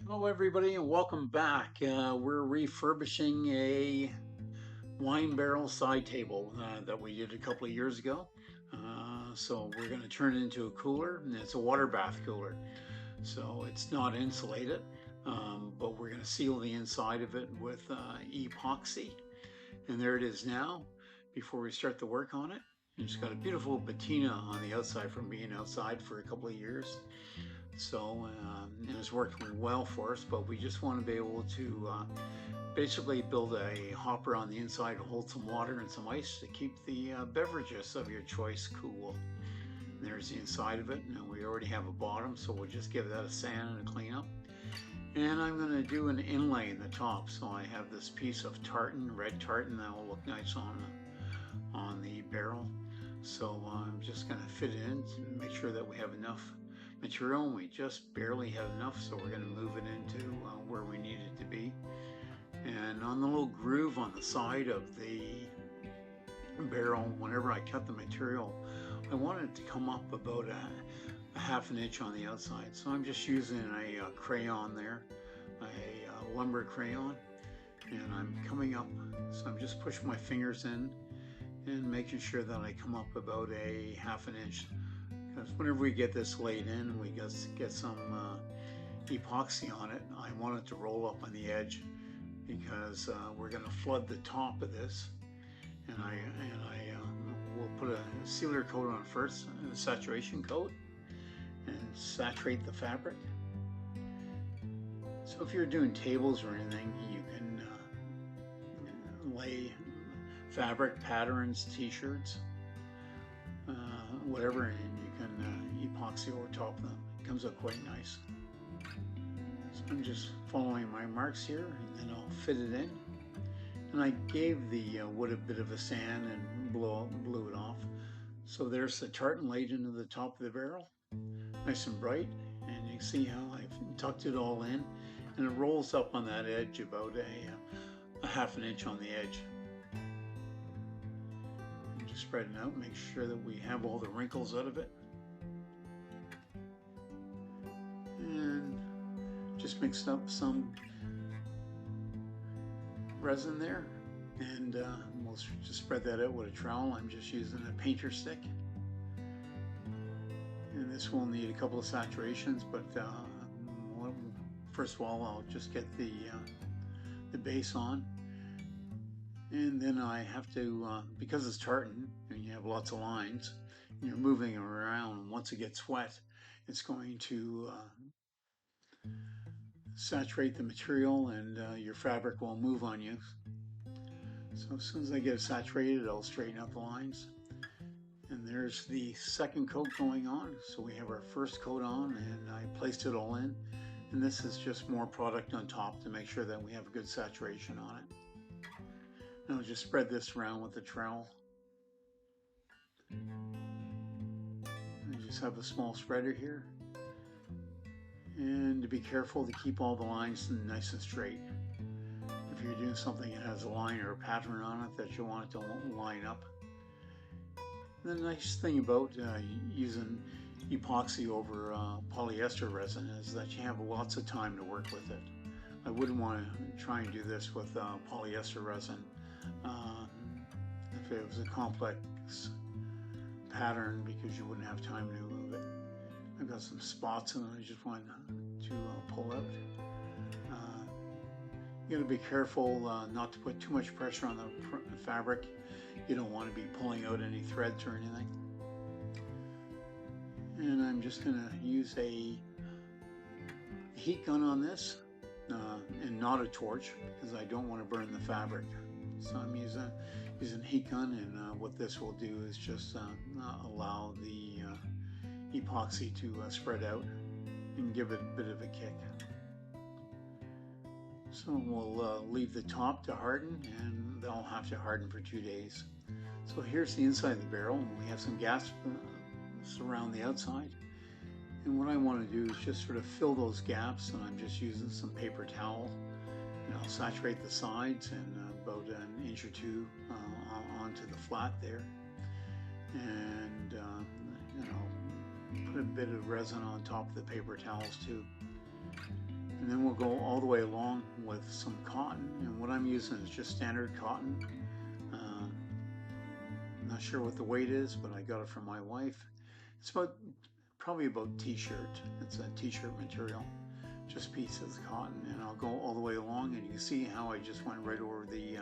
Hello, everybody, and welcome back. We're refurbishing a wine barrel side table that we did a couple of years ago. So we're going to turn it into a cooler, and it's a water bath cooler. So it's not insulated, but we're going to seal the inside of it with epoxy. And there it is now. Before we start the work on it, it's got a beautiful patina on the outside from being outside for a couple of years. So it has worked well for us, but we just want to be able to basically build a hopper on the inside to hold some water and some ice to keep the beverages of your choice cool. There's the inside of it, and we already have a bottom, so we'll just give that a sand and a clean up. And I'm going to do an inlay in the top, so I have this piece of tartan, red tartan, that will look nice on the barrel. So I'm just going to fit it in to make sure that we have enough material, and we just barely have enough, so we're going to move it into where we need it to be. And on the little groove on the side of the barrel, whenever I cut the material, I want it to come up about a half an inch on the outside. So I'm just using a crayon there, a lumber crayon, and I'm coming up. So I'm just pushing my fingers in and making sure that I come up about a half an inch. Because whenever we get this laid in, we get some epoxy on it. I want it to roll up on the edge because we're going to flood the top of this, and I will put a sealer coat on first, a saturation coat, and saturate the fabric. So if you're doing tables or anything, you can lay fabric patterns, t-shirts, whatever, and you can epoxy over top of them. It comes out quite nice. So I'm just following my marks here, and then I'll fit it in. And I gave the wood a bit of a sand and blew it off. So there's the tartan laid into the top of the barrel, nice and bright. And you can see how I've tucked it all in, and it rolls up on that edge about a half an inch on the edge. And just spread it out, make sure that we have all the wrinkles out of it. And just mixed up some resin there, and we'll just spread that out with a trowel. I'm just using a painter stick, and this will need a couple of saturations, but first of all I'll just get the base on, and then I have to, because it's tartan and you have lots of lines and you're moving it around, once it gets wet it's going to saturate the material, and your fabric will move on you. So as soon as I get it saturated, I'll straighten out the lines. And there's the second coat going on. So we have our first coat on, and I placed it all in. And this is just more product on top to make sure that we have a good saturation on it. And I'll just spread this around with the trowel. I just have a small spreader here. And to be careful to keep all the lines nice and straight. If you're doing something that has a line or a pattern on it that you want it to line up. The nice thing about using epoxy over polyester resin is that you have lots of time to work with it. I wouldn't want to try and do this with polyester resin if it was a complex pattern, because you wouldn't have time to move it. I've got some spots and I just want to pull out. You got to be careful not to put too much pressure on the fabric. You don't want to be pulling out any threads or anything. And I'm just going to use a heat gun on this and not a torch, because I don't want to burn the fabric. So I'm using a heat gun, and what this will do is just allow the epoxy to spread out and give it a bit of a kick. So we'll leave the top to harden, and they'll have to harden for 2 days. So here's the inside of the barrel, and we have some gas around the outside. And what I want to do is just sort of fill those gaps, and I'm just using some paper towel, and I'll saturate the sides and about an inch or two onto the flat there, and put a bit of resin on top of the paper towels too. And then we'll go all the way along with some cotton, and what I'm using is just standard cotton. I'm not sure what the weight is, but I got it from my wife. It's probably about t-shirt. It's a t-shirt material, just pieces of cotton, and I'll go all the way along, and you can see how I just went right over the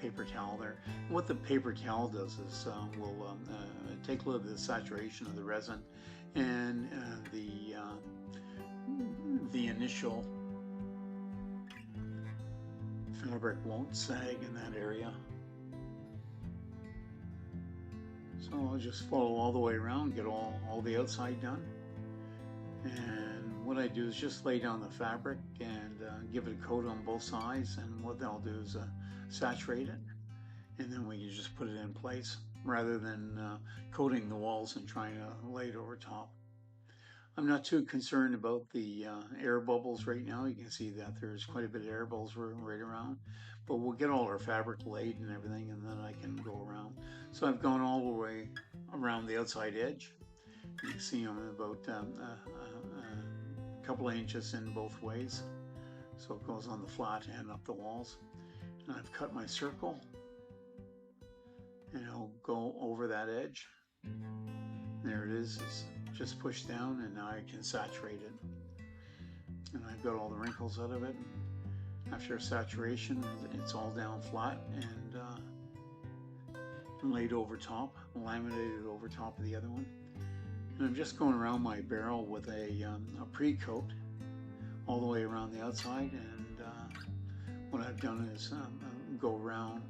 paper towel there. And what the paper towel does is will take a little bit of the saturation of the resin, and the initial fabric won't sag in that area. So I'll just follow all the way around, get all the outside done. And what I do is just lay down the fabric and give it a coat on both sides, and what they'll do is saturate it, and then we can just put it in place rather than coating the walls and trying to lay it over top. I'm not too concerned about the air bubbles right now. You can see that there's quite a bit of air bubbles right around, but we'll get all our fabric laid and everything, and then I can go around. So I've gone all the way around the outside edge. You can see I'm about a couple of inches in both ways, so it goes on the flat and up the walls. And I've cut my circle, and I'll go over that edge. There it is. It's just push down, and now I can saturate it. And I've got all the wrinkles out of it. After saturation, it's all down flat and laid over top, laminated over top of the other one. And I'm just going around my barrel with a pre-coat all the way around the outside, and what I've done is go around.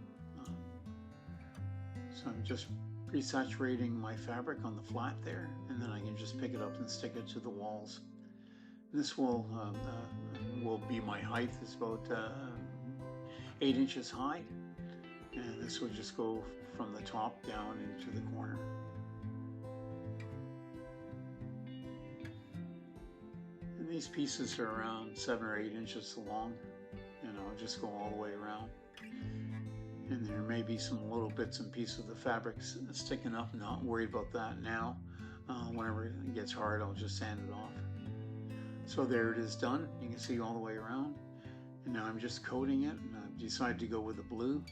So I'm just pre-saturating my fabric on the flat there, and then I can just pick it up and stick it to the walls. This will be my height. It's about 8 inches high, and this will just go from the top down into the corner. And these pieces are around 7 or 8 inches long, and I'll just go all the way around. And there may be some little bits and pieces of the fabric sticking up. Not worried about that now. Whenever it gets hard, I'll just sand it off. So there it is done. You can see all the way around. And now I'm just coating it, and I've decided to go with the blue.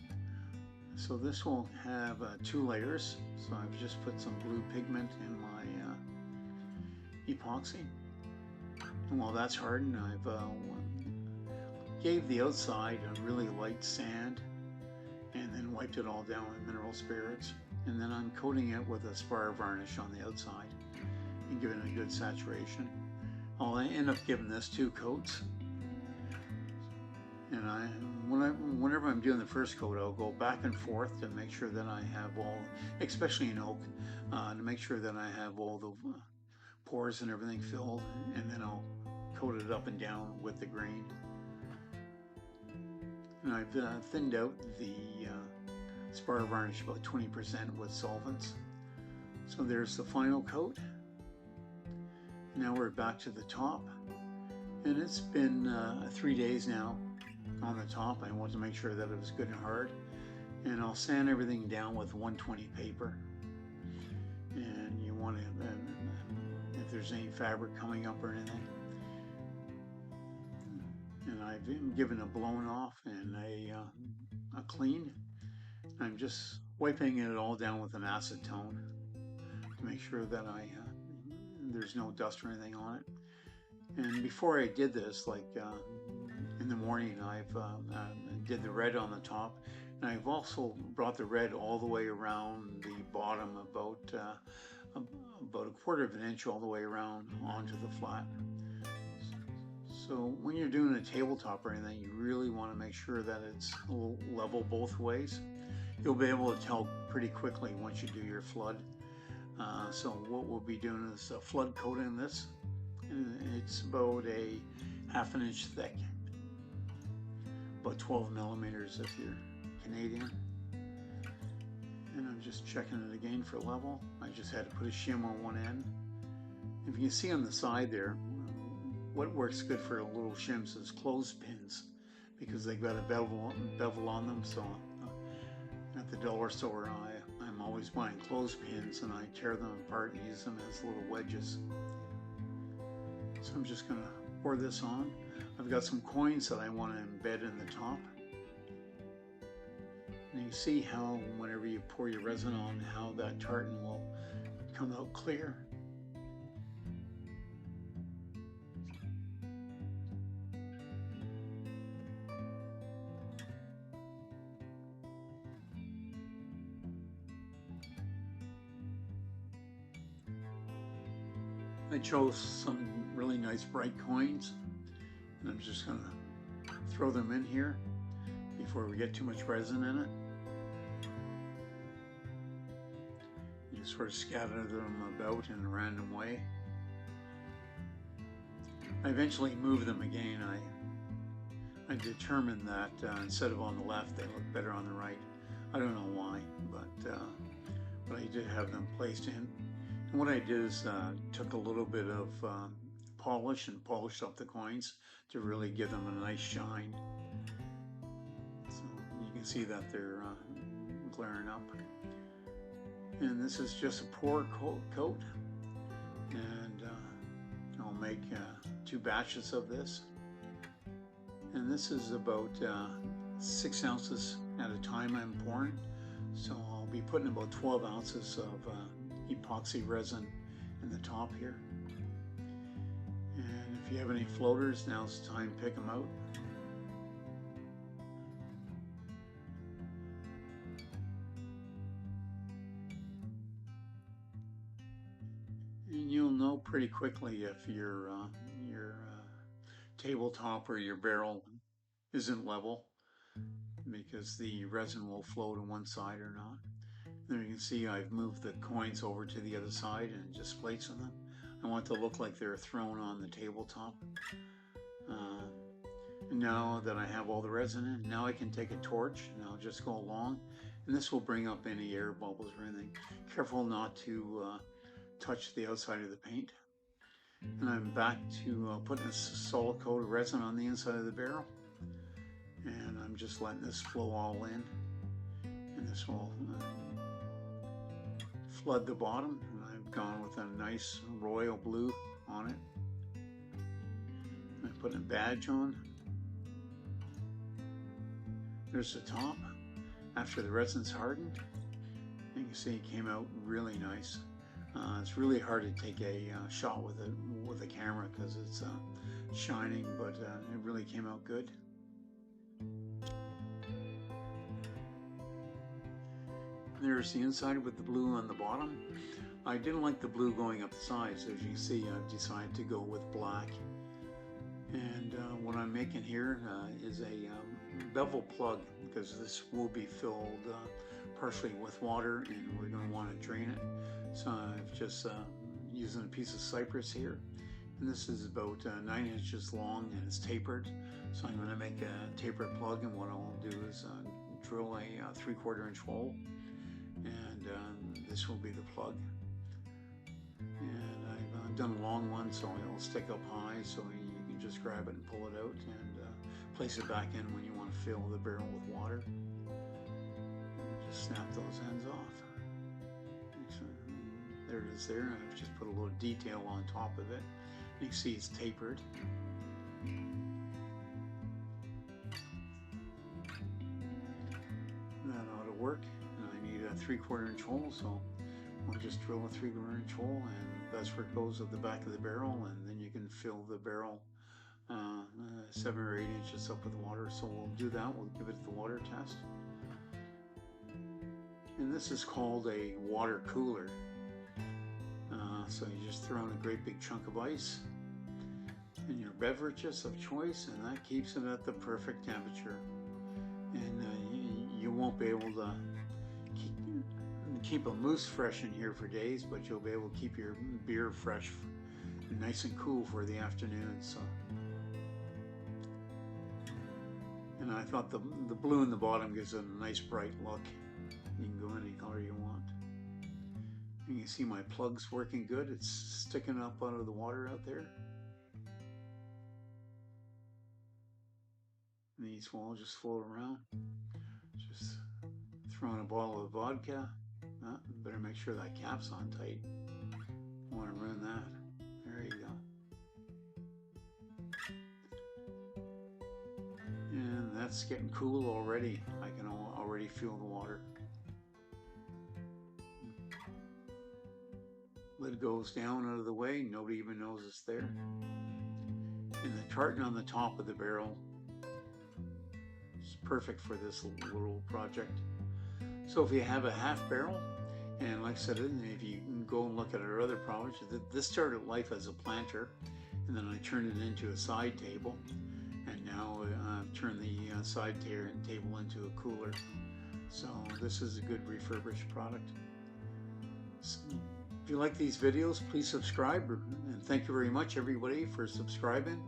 So this will have 2 layers. So I've just put some blue pigment in my epoxy. And while that's hardened, I've gave the outside a really light sand, and then wiped it all down with mineral spirits. And then I'm coating it with a spar varnish on the outside and giving it a good saturation. I'll end up giving this 2 coats. And whenever I'm doing the first coat, I'll go back and forth to make sure that I have all, especially in oak, to make sure that I have all the pores and everything filled, and then I'll coat it up and down with the grain. And I've thinned out the spar varnish about 20% with solvents. So there's the final coat. Now we're back to the top, and it's been 3 days now on the top. I want to make sure that it was good and hard, and I'll sand everything down with 120 paper. And you want to, if there's any fabric coming up or anything. And I've given a blown off and a clean. I'm just wiping it all down with an acetone to make sure that there's no dust or anything on it. And before I did this, like in the morning, I've did the red on the top, and I've also brought the red all the way around the bottom, about a quarter of an inch all the way around onto the flat. So when you're doing a tabletop or anything, you really want to make sure that it's level both ways. You'll be able to tell pretty quickly once you do your flood. So what we'll be doing is flood coating this. And it's about a ½ inch thick, about 12 millimeters if you're Canadian. And I'm just checking it again for level. I just had to put a shim on one end. If you can see on the side there, what works good for little shims is clothespins, because they've got a bevel on them. So at the dollar store, I'm always buying clothespins, and I tear them apart and use them as little wedges. So I'm just going to pour this on. I've got some coins that I want to embed in the top. And you see how whenever you pour your resin on, how that tartan will come out clear. I chose some really nice bright coins, and I'm just going to throw them in here before we get too much resin in it. You just sort of scatter them about in a random way. I eventually move them again. I determined that instead of on the left, they look better on the right. I don't know why, but I did have them placed in. And what I did is took a little bit of polish and polished up the coins to really give them a nice shine. So you can see that they're glaring up. And this is just a pour coat, and I'll make 2 batches of this. And this is about 6 ounces at a time I'm pouring. So I'll be putting about 12 ounces of epoxy resin in the top here. And if you have any floaters, now's the time to pick them out. And you'll know pretty quickly if your tabletop or your barrel isn't level, because the resin will flow to one side or not. There you can see I've moved the coins over to the other side and just placing them. I want it to look like they're thrown on the tabletop. And now that I have all the resin in, now I can take a torch and I'll just go along, and this will bring up any air bubbles or anything. Careful not to touch the outside of the paint. And I'm back to putting a solid coat of resin on the inside of the barrel, and I'm just letting this flow all in, and this will flood the bottom. And I've gone with a nice royal blue on it. I'm putting a badge on. There's the top after the resin's hardened. You can see it came out really nice. It's really hard to take a shot with a camera because it's shining, but it really came out good. There's the inside with the blue on the bottom. I didn't like the blue going up the sides. As you can see, I've decided to go with black. And what I'm making here is a bevel plug, because this will be filled partially with water, and we're going to want to drain it. So I've just using a piece of cypress here, and this is about 9 inches long and it's tapered. So I'm going to make a tapered plug, and what I'll do is drill a 3/4 inch hole, and this will be the plug. And I've done a long one so it'll stick up high, so you can just grab it and pull it out and place it back in when you want to fill the barrel with water. And just snap those ends off. There it is there. I've just put a little detail on top of it. You can see it's tapered. That ought to work. And I need a 3/4 inch hole, so I'll just drill a 3/4 inch hole, and that's where it goes at the back of the barrel, and then you can fill the barrel 7 or 8 inches up with water. So we'll do that. We'll give it the water test. And this is called a water cooler. So you just throw in a great big chunk of ice and your beverages of choice, and that keeps it at the perfect temperature. And you won't be able to keep a mousse fresh in here for days, but you'll be able to keep your beer fresh and nice and cool for the afternoon. So, and I thought the blue in the bottom gives it a nice bright look. You can go any color you want. You can see my plug's working good. It's sticking up out of the water out there. And these will just float around. Just throwing a bottle of vodka. Better make sure that cap's on tight. Don't want to ruin that. There you go. it's getting cool already. I can already feel the water. Lid goes down out of the way, nobody even knows it's there. And the tartan on the top of the barrel is perfect for this little project. So if you have a half barrel, and like I said, if you can go and look at our other projects, this started life as a planter, and then I turned it into a side table, and now I've turned the side table into a cooler. So this is a good refurbished product. So if you like these videos, please subscribe, and thank you very much everybody for subscribing.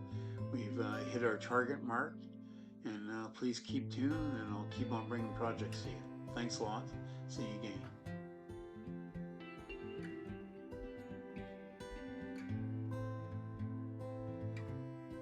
We've hit our target mark, and please keep tuned, and I'll keep on bringing projects to you. Thanks a lot. See you again.